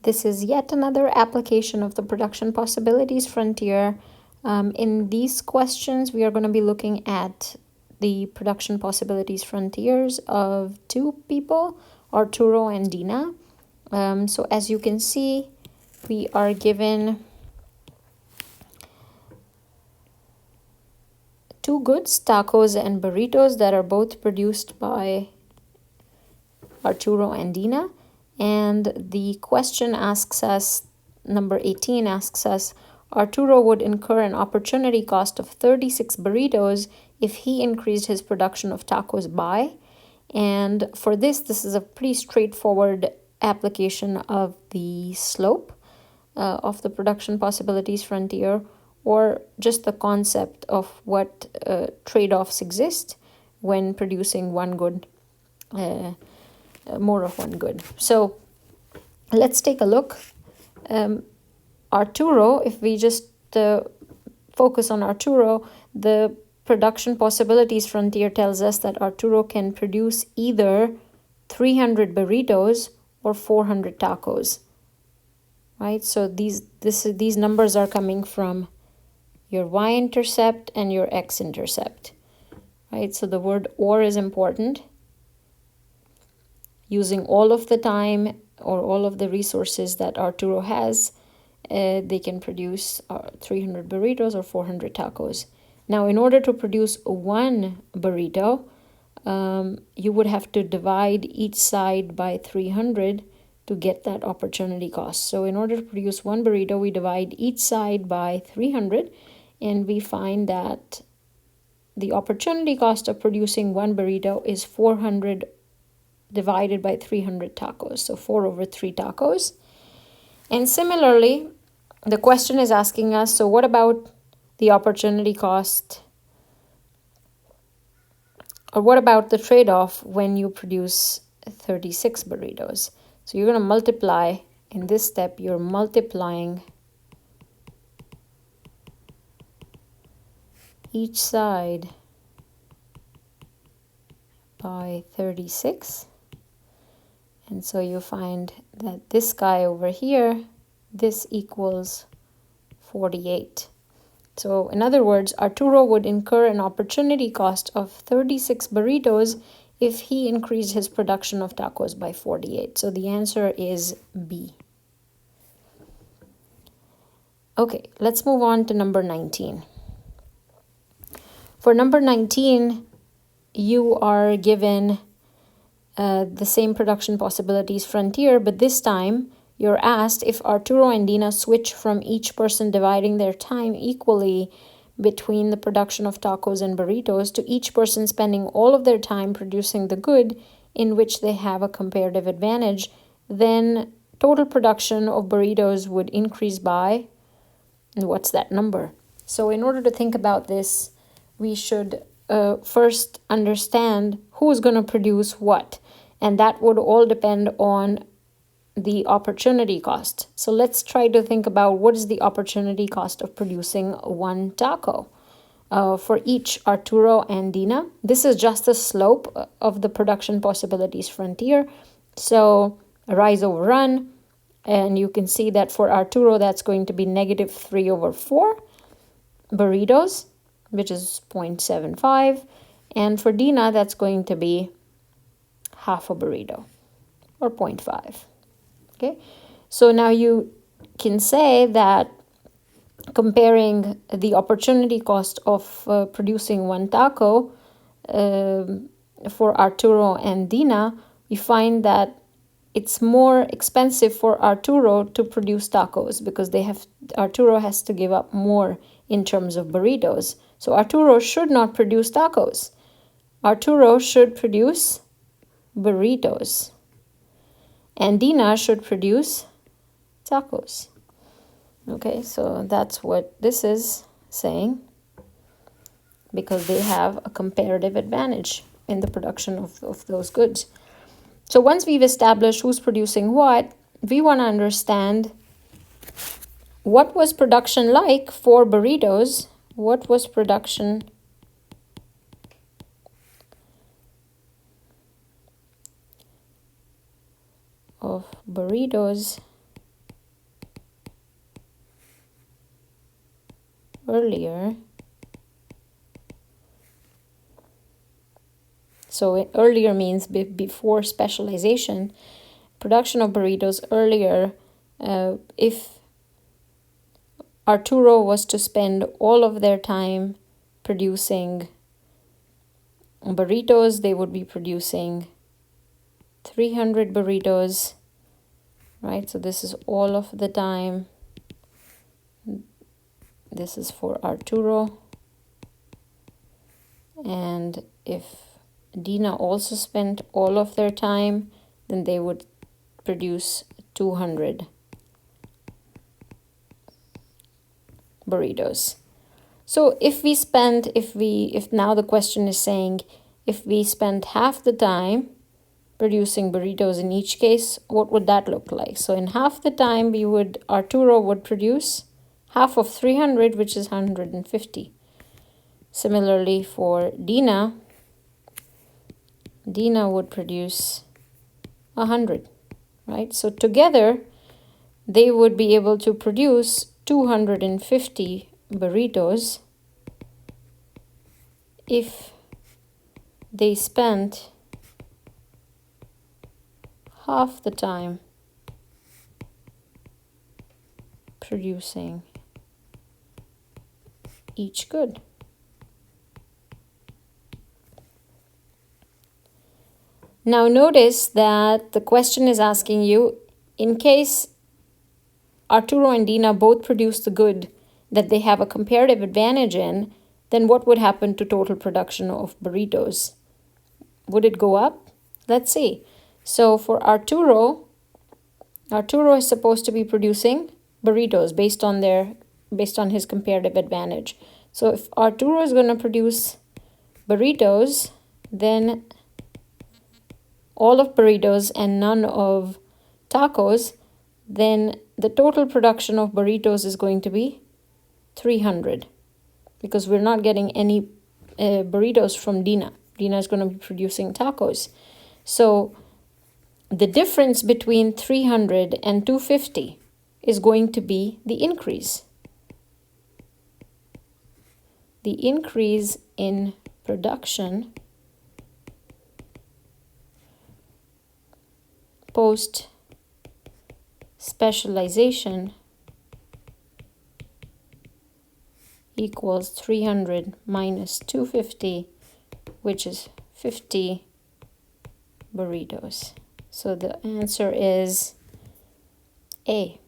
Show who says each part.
Speaker 1: This is yet another application of the production possibilities frontier. In these questions, we are going to be looking at the production possibilities frontiers of two people, Arturo and Dina. So as you can see, we are given two goods, tacos and burritos, that are both produced by Arturo and Dina. And the question asks us, number 18 asks us, Arturo would incur an opportunity cost of 36 burritos if he increased his production of tacos by. And for this is a pretty straightforward application of the slope of the production possibilities frontier, or just the concept of what trade-offs exist when producing one good, more of one good. So let's take a look. Arturo, if we just focus on Arturo, the production possibilities frontier tells us that Arturo can produce either 300 burritos or 400 tacos, right? So these numbers are coming from your y-intercept and your x-intercept, right? So the word or is important. Using all of the time or all of the resources that Arturo has, they can produce 300 burritos or 400 tacos. Now, in order to produce one burrito, you would have to divide each side by 300 to get that opportunity cost. So in order to produce one burrito, we divide each side by 300, and we find that the opportunity cost of producing one burrito is 400 divided by 300 tacos, so 4 over 3 tacos. And similarly, the question is asking us, so what about the opportunity cost, or what about the trade-off when you produce 36 burritos? So you're going to multiply. In this step, you're multiplying each side by 36. And so you find that this guy over here, this equals 48. So in other words, Arturo would incur an opportunity cost of 36 burritos if he increased his production of tacos by 48. So the answer is B. Okay, let's move on to number 19. For number 19, you are given the same production possibilities frontier, but this time you're asked if Arturo and Dina switch from each person dividing their time equally between the production of tacos and burritos to each person spending all of their time producing the good in which they have a comparative advantage, then total production of burritos would increase by, and what's that number? So in order to think about this, we should first understand who's going to produce what, and that would all depend on the opportunity cost. So let's try to think about what is the opportunity cost of producing one taco for each Arturo and Dina. This is just the slope of the production possibilities frontier. So rise over run, and you can see that for Arturo that's going to be negative 3 over 4 burritos, which is 0.75, and for Dina that's going to be half a burrito, or 0.5. Okay, so now you can say that comparing the opportunity cost of producing one taco for Arturo and Dina, you find that it's more expensive for Arturo to produce tacos because Arturo has to give up more in terms of burritos. So Arturo should not produce tacos. Arturo should produce burritos. And Dina should produce tacos. Okay, so that's what this is saying, because they have a comparative advantage in the production of those goods. So once we've established who's producing what, we want to understand what was production like for burritos. What was production of burritos earlier. So earlier means before specialization. Production of burritos earlier, if Arturo was to spend all of their time producing burritos, they would be producing 300 burritos, right? So this is all of the time. This is for Arturo. And if Dina also spent all of their time, then they would produce 200 burritos. So if now the question is saying, if we spent half the time producing burritos in each case, what would that look like? So in half the time, Arturo would produce half of 300, which is 150. Similarly for Dina would produce 100, right? So together, they would be able to produce 250 burritos if they spent half the time producing each good. Now notice that the question is asking you, in case Arturo and Dina both produce the good that they have a comparative advantage in, then what would happen to total production of burritos? Would it go up? Let's see. So for Arturo is supposed to be producing burritos based on his comparative advantage. So if Arturo is going to produce burritos, then all of burritos and none of tacos, then the total production of burritos is going to be 300, because we're not getting any burritos from Dina. Dina is going to be producing tacos. So the difference between 300 and 250 is going to be the increase. The increase in production post specialization equals 300 minus 250, which is 50 burritos. So the answer is A.